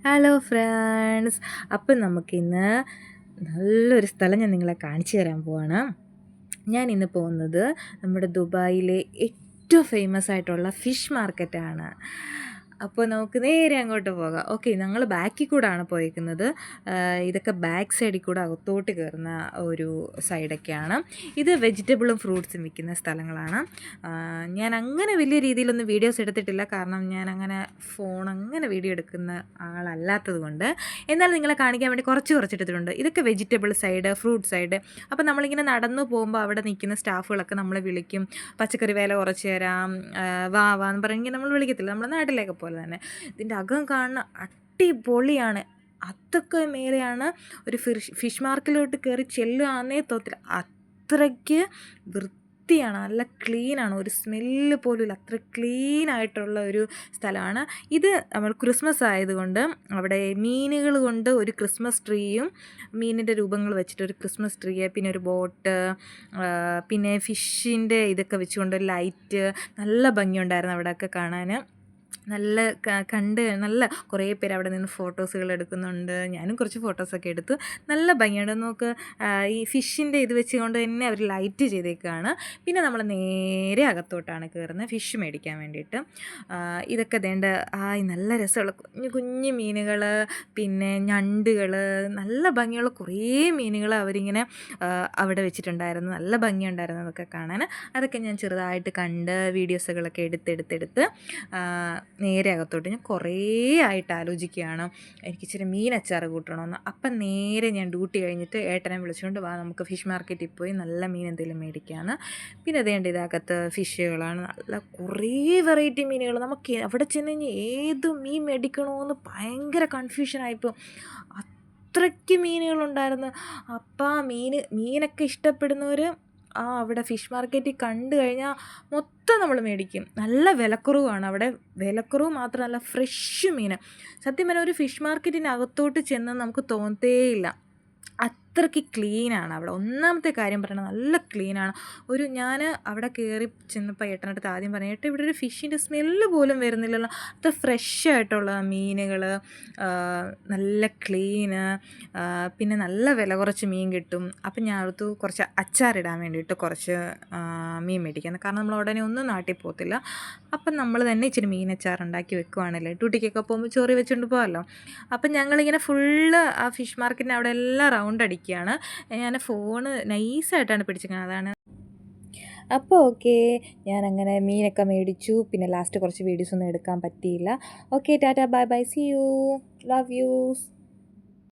Hello friends, അപ്പം നമുക്കിന്ന് നല്ലൊരു സ്ഥലം ഞാൻ നിങ്ങളെ കാണിച്ചു തരാൻ പോവാണ്. ഞാൻ ഇന്ന് പോകുന്നത് നമ്മുടെ ദുബായിലെ ഏറ്റവും ഫേമസ് ആയിട്ടുള്ള ഫിഷ് മാർക്കറ്റാണ്. അപ്പോൾ നമുക്ക് നേരെ അങ്ങോട്ട് പോകാം. ഓക്കെ, ഞങ്ങൾ ബാക്കിൽ കൂടാണ് പോയിരിക്കുന്നത്. ഇതൊക്കെ ബാക്ക് സൈഡിൽ കൂടെ അകത്തോട്ട് കയറുന്ന ഒരു സൈഡൊക്കെയാണ്. ഇത് വെജിറ്റബിളും ഫ്രൂട്ട്സും വിൽക്കുന്ന സ്ഥലങ്ങളാണ്. ഞാൻ അങ്ങനെ വലിയ രീതിയിലൊന്നും വീഡിയോസ് എടുത്തിട്ടില്ല, കാരണം ഞാൻ അങ്ങനെ അങ്ങനെ വീഡിയോ എടുക്കുന്ന ആളല്ലാത്തത് കൊണ്ട്. എന്നാൽ നിങ്ങളെ കാണിക്കാൻ വേണ്ടി കുറച്ചെടുത്തിട്ടുണ്ട്. ഇതൊക്കെ വെജിറ്റബിൾ സൈഡ്, ഫ്രൂട്ട് സൈഡ്. അപ്പോൾ നമ്മളിങ്ങനെ നടന്നു പോകുമ്പോൾ അവിടെ നിൽക്കുന്ന സ്റ്റാഫുകളൊക്കെ നമ്മളെ വിളിക്കും, പച്ചക്കറി വില കുറച്ച് തരാം, വാന്ന് പറഞ്ഞെങ്കിൽ നമ്മൾ വിളിക്കത്തില്ല, നമ്മുടെ നാട്ടിലേക്ക് പോലെ തന്നെ. ഇതിൻ്റെ അകം കാണുന്ന അടിപൊളിയാണ്. അതൊക്കെ മേലെയാണ്. ഒരു ഫിഷ് മാർക്കറ്റിലോട്ട് കയറി ചെല്ലുകയാണേ തോത്തില്ല, അത്രയ്ക്ക് വൃത്തിയാണ്, നല്ല ക്ലീനാണ്, ഒരു സ്മെല്ല് പോലും ഇല്ല, അത്ര ക്ലീനായിട്ടുള്ള ഒരു സ്ഥലമാണ് ഇത്. നമ്മൾ ക്രിസ്മസ് ആയതുകൊണ്ട് അവിടെ മീനുകൾ കൊണ്ട് ഒരു ക്രിസ്മസ് ട്രീയും, മീനിൻ്റെ രൂപങ്ങൾ വെച്ചിട്ടൊരു ക്രിസ്മസ് ട്രീ, പിന്നെ ഒരു ബോട്ട്, പിന്നെ ഫിഷിൻ്റെ ഇതൊക്കെ വെച്ചുകൊണ്ട് ഒരു ലൈറ്റ്, നല്ല ഭംഗിയുണ്ടായിരുന്നു അവിടെയൊക്കെ കാണാൻ. നല്ല നല്ല കുറേ പേര് അവിടെ നിന്ന് ഫോട്ടോസുകൾ എടുക്കുന്നുണ്ട്. ഞാനും കുറച്ച് ഫോട്ടോസൊക്കെ എടുത്തു. നല്ല ഭംഗിയുണ്ട്. നമുക്ക് ഈ ഫിഷിൻ്റെ ഇത് വെച്ചുകൊണ്ട് തന്നെ അവർ ലൈറ്റ് ചെയ്തേക്കുകയാണ്. പിന്നെ നമ്മൾ നേരെ അകത്തോട്ടാണ് കയറുന്നത് ഫിഷ് മേടിക്കാൻ വേണ്ടിയിട്ട്. ഇതൊക്കെ വേണ്ട നല്ല രസമുള്ള കുഞ്ഞു കുഞ്ഞു മീനുകൾ, പിന്നെ ഞണ്ടുകൾ, നല്ല ഭംഗിയുള്ള കുറേ മീനുകൾ അവരിങ്ങനെ അവിടെ വെച്ചിട്ടുണ്ടായിരുന്നു. നല്ല ഭംഗിയുണ്ടായിരുന്നു അതൊക്കെ കാണാൻ. അതൊക്കെ ഞാൻ ചെറുതായിട്ട് കണ്ട് വീഡിയോസുകളൊക്കെ എടുത്ത് നേരെ അകത്തോട്ട്. ഞാൻ കുറേ ആയിട്ട് ആലോചിക്കുകയാണ് എനിക്ക് ഇച്ചിരി മീൻ അച്ചാർ കൂട്ടണമെന്ന്. അപ്പം നേരെ ഞാൻ ഡ്യൂട്ടി കഴിഞ്ഞിട്ട് ഏട്ടനെ വിളിച്ചുകൊണ്ട് വാ, നമുക്ക് ഫിഷ് മാർക്കറ്റിൽ പോയി നല്ല മീൻ എന്തെങ്കിലും മേടിക്കാമെന്ന്. പിന്നെ അതേണ്ട ഇതകത്ത് ഫിഷുകളാണ്, നല്ല കുറേ വെറൈറ്റി മീനുകൾ. നമുക്ക് അവിടെ ചെന്ന് കഴിഞ്ഞാൽ ഏത് മീൻ മേടിക്കണമെന്ന് ഭയങ്കര കൺഫ്യൂഷനായിപ്പോൾ, അത്രയ്ക്ക് മീനുകളുണ്ടായിരുന്നു. അപ്പം മീനൊക്കെ ഇഷ്ടപ്പെടുന്നവർ അവിടെ ഫിഷ് മാർക്കറ്റിൽ കണ്ടു കഴിഞ്ഞാൽ മൊത്തം നമ്മൾ മേടിക്കും. നല്ല വിലക്കുറവാണ് അവിടെ. വിലക്കുറവ് മാത്രമല്ല, ഫ്രഷ് മീൻ. സത്യം പറഞ്ഞാൽ ഒരു ഫിഷ് മാർക്കറ്റിനകത്തോട്ട് ചെന്ന് നമുക്ക് തോന്നത്തേയില്ല, അത്രയ്ക്ക് ക്ലീനാണ് അവിടെ. ഒന്നാമത്തെ കാര്യം പറയണത്, നല്ല ക്ലീനാണ്. ഞാൻ അവിടെ കയറി ചെന്നപ്പോൾ ഏട്ടനടുത്ത് ആദ്യം പറഞ്ഞു, ഏട്ടാ ഇവിടെ ഒരു ഫിഷിൻ്റെ സ്മെല്ല് പോലും വരുന്നില്ലല്ലോ, അത്ര ഫ്രഷ് ആയിട്ടുള്ള മീനുകൾ, നല്ല ക്ലീന്, പിന്നെ നല്ല വില കുറച്ച് മീൻ കിട്ടും. അപ്പം ഞാൻ അടുത്ത് കുറച്ച് അച്ചാറിടാൻ വേണ്ടിയിട്ട് കുറച്ച് മീൻ മേടിക്കുന്നത്, കാരണം നമ്മൾ ഉടനെ ഒന്നും നാട്ടിൽ പോകത്തില്ല. അപ്പം നമ്മൾ തന്നെ ഇച്ചിരി മീൻ അച്ചാർ ഉണ്ടാക്കി വെക്കുവാണല്ലേ, ഡ്യൂട്ടിക്കൊക്കെ പോകുമ്പോൾ ചോറി വെച്ചുകൊണ്ട് പോകാമല്ലോ. അപ്പം ഞങ്ങളിങ്ങനെ ഫുള്ള് ആ ഫിഷ് മാർക്കറ്റിന് അവിടെ എല്ലാം റൗണ്ട് അടിക്കുകയാണ്. ഞാൻ ഫോണ് നൈസായിട്ടാണ് പിടിച്ചിരിക്കുന്നത്, അതാണ്. അപ്പോൾ ഓക്കെ, ഞാനങ്ങനെ മീനൊക്കെ മേടിച്ചു. പിന്നെ ലാസ്റ്റ് കുറച്ച് വീഡിയോസൊന്നും എടുക്കാൻ പറ്റിയില്ല. Okay, tata, bye bye, see you, love U.